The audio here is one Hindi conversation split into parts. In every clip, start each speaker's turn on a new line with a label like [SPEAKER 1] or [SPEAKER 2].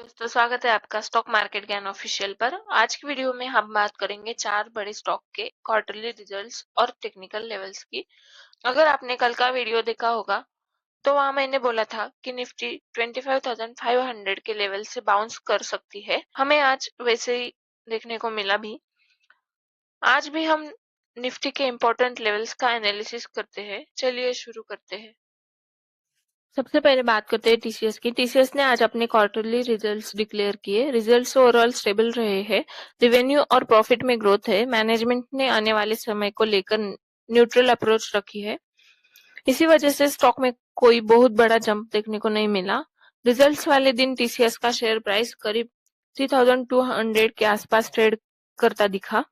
[SPEAKER 1] दोस्तों, स्वागत है आपका स्टॉक मार्केट ज्ञान ऑफिशियल पर। आज की वीडियो में हम बात करेंगे चार बड़े स्टॉक के क्वार्टरली रिजल्ट्स और टेक्निकल लेवल्स की। अगर आपने कल का वीडियो देखा होगा तो वहां मैंने बोला था कि निफ्टी 25,500 के लेवल से बाउंस कर सकती है। हमें आज वैसे ही देखने को मिला भी। आज भी हम निफ्टी के इम्पोर्टेंट लेवल्स का एनालिसिस करते हैं। चलिए शुरू करते हैं। सबसे पहले बात करते हैं टीसीएस की। टीसीएस ने आज अपने क्वार्टरली रिजल्ट्स डिक्लेयर किए। रिजल्ट्स ओवरऑल स्टेबल रहे हैं। रेवेन्यू और प्रॉफिट में ग्रोथ है। मैनेजमेंट ने आने वाले समय को लेकर न्यूट्रल अप्रोच रखी है। इसी वजह से स्टॉक में कोई बहुत बड़ा जंप देखने को नहीं मिला। रिजल्ट्स वाले दिन टीसीएस का शेयर प्राइस करीब 3200 के आसपास ट्रेड करता दिखा।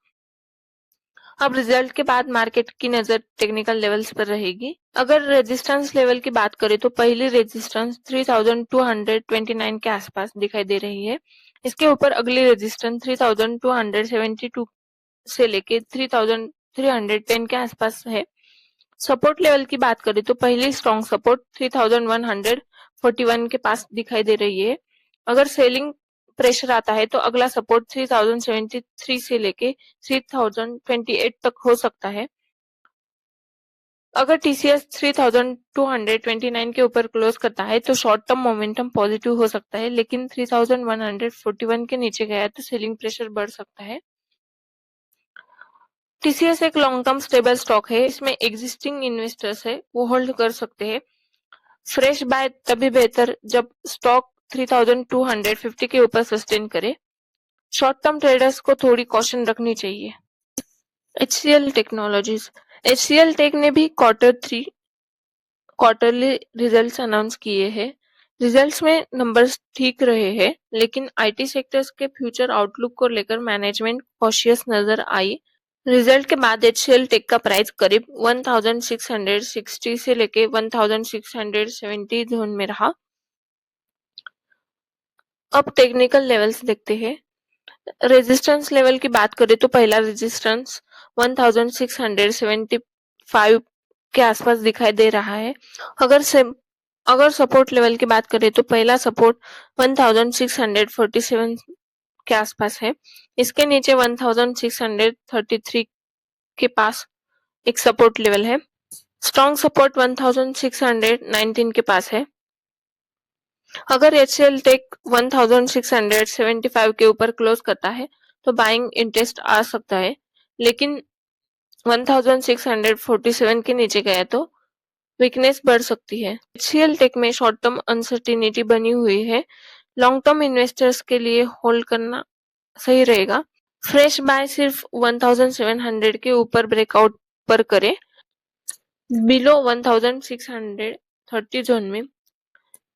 [SPEAKER 1] अब रिजल्ट के बाद मार्केट की नजर टेक्निकल लेवल्स पर रहेगी। अगर रेजिस्टेंस लेवल की बात करें तो पहली रेजिस्टेंस 3229 के आसपास दिखाई दे रही है। इसके ऊपर अगली रेजिस्टेंस 3272 से लेके 3310 के आसपास है। सपोर्ट लेवल की बात करें तो पहली स्ट्रॉन्ग सपोर्ट 3141 के पास दिखाई दे रही है। अगर सेलिंग प्रेशर आता है तो अगला सपोर्ट 3073 से लेके 3028 तक हो सकता है। अगर टीसीएस 3229 के ऊपर क्लोज करता है तो शॉर्ट टर्म मोमेंटम पॉजिटिव हो सकता है, लेकिन 3141 के नीचे गया तो सेलिंग प्रेशर बढ़ सकता है। टीसीएस एक लॉन्ग टर्म स्टेबल स्टॉक है। इसमें एग्जिस्टिंग इन्वेस्टर्स है वो होल्ड कर सकते हैं। फ्रेश बाय तभी बेहतर जब स्टॉक 3250 के ऊपर सस्टेन करे। शॉर्ट टर्म ट्रेडर्स को थोड़ी कॉशन रखनी चाहिए। HCL technologies. एचसीएल टेक ने भी क्वार्टरली रिजल्ट्स अनाउंस किए हैं। रिजल्ट्स में नंबर्स ठीक रहे हैं, लेकिन आईटी सेक्टर्स के फ्यूचर आउटलुक को लेकर मैनेजमेंट कॉशियस नजर आई। रिजल्ट के बाद एचसीएल टेक का प्राइस करीब 1660 से लेके 1670 जोन में रहा। अब टेक्निकल लेवल्स देखते हैं। रेजिस्टेंस लेवल की बात करें तो पहला रेजिस्टेंस 1675 के आसपास दिखाई दे रहा है। अगर सपोर्ट लेवल की बात करें तो पहला सपोर्ट 1647 के आसपास है। इसके नीचे 1633 के पास एक सपोर्ट लेवल है। स्ट्रॉन्ग सपोर्ट 1619 के पास है। अगर एचसीएल टेक 1675 के ऊपर क्लोज करता है तो बाइंग इंटरेस्ट आ सकता है, लेकिन 1647 के नीचे गया तो वीकनेस बढ़ सकती है। एचसीएल टेक में शॉर्ट टर्म अनसर्टिनिटी बनी हुई है। लॉन्ग टर्म इन्वेस्टर्स के लिए होल्ड करना सही रहेगा। फ्रेश बाय सिर्फ 1700 के ऊपर ब्रेकआउट पर करें। बिलो 1630 जोन में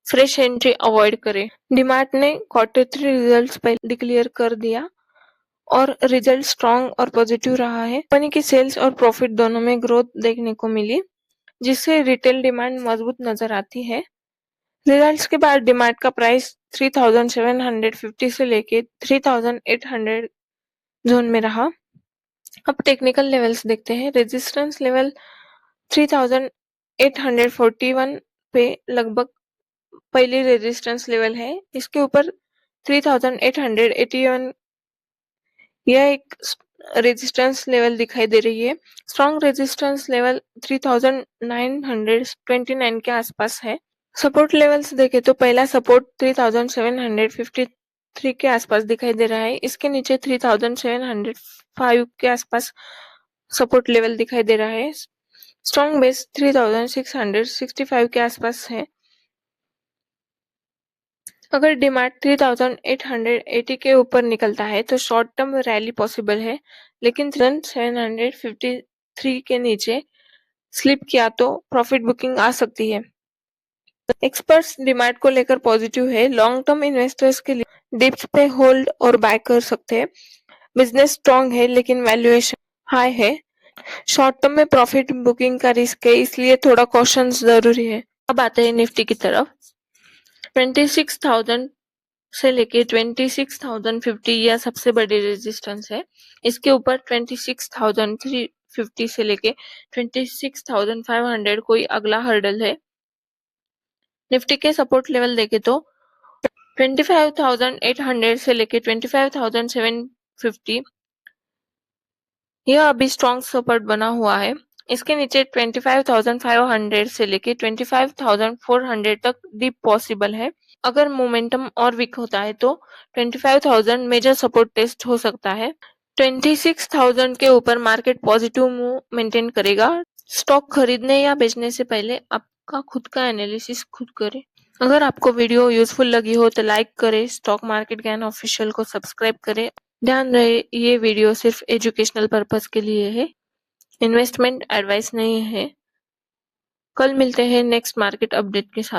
[SPEAKER 1] फ्रेश एंट्री अवॉइड करें। डीमार्ट ने क्वार्टर 3 रिजल्ट्स पहले डिक्लेयर कर दिया और रिजल्ट स्ट्रॉन्ग और पॉजिटिव रहा है। कंपनी की सेल्स और प्रॉफिट दोनों में ग्रोथ देखने को मिली, जिससे रिटेल डिमांड मजबूत नजर आती है। रिजल्ट्स के बाद डीमार्ट का प्राइस 3750 से लेके 3800 जोन में रहा। अब टेक्निकल लेवल्स देखते हैं। रेजिस्टेंस लेवल 3841 पे लगभग पहली रेजिस्टेंस लेवल है। इसके ऊपर 3881 यह एक रेजिस्टेंस लेवल दिखाई दे रही है। स्ट्रॉन्ग रेजिस्टेंस लेवल 3929 के आसपास है। सपोर्ट लेवल्स देखें तो पहला सपोर्ट 3753 के आसपास दिखाई दे रहा है। इसके नीचे 3705 के आसपास सपोर्ट लेवल दिखाई दे रहा है। स्ट्रॉन्ग बेस 3665 के आसपास है। अगर डिमांड 3880 के ऊपर निकलता है तो शॉर्ट टर्म रैली पॉसिबल है, लेकिन 3753 के नीचे स्लिप किया तो प्रॉफिट बुकिंग आ सकती है। एक्सपर्ट्स डिमांड को लेकर पॉजिटिव है। लॉन्ग टर्म इन्वेस्टर्स के लिए डिप्स पे होल्ड और बाय कर सकते हैं। बिजनेस स्ट्रॉन्ग है लेकिन वैल्यूएशन हाई है। शॉर्ट टर्म में प्रॉफिट बुकिंग का रिस्क है, इसलिए थोड़ा कॉशन जरूरी है। अब आते हैं निफ्टी की तरफ। 26,000 से लेके 26,050 यह सबसे बड़ी रेजिस्टेंस है। इसके ऊपर 26,350 से लेके 26,500 कोई अगला हर्डल है। निफ्टी के सपोर्ट लेवल देखे तो 25,800 से लेके 25,750 यह अभी स्ट्रॉन्ग सपोर्ट बना हुआ है। इसके नीचे 25,500 से लेके 25,400 तक डीप पॉसिबल है। अगर मोमेंटम और वीक होता है तो 25,000 मेजर सपोर्ट टेस्ट हो सकता है। 26,000 के ऊपर मार्केट पॉजिटिव मूव मेंटेन करेगा। स्टॉक खरीदने या बेचने से पहले आपका खुद का एनालिसिस खुद करें। अगर आपको वीडियो यूजफुल लगी हो तो लाइक करें, स्टॉक मार्केट ज्ञान ऑफिशियल को सब्सक्राइब करें। ध्यान रहे ये वीडियो सिर्फ एजुकेशनल पर्पस के लिए है, इन्वेस्टमेंट एडवाइस नहीं है। कल मिलते हैं नेक्स्ट मार्केट अपडेट के साथ।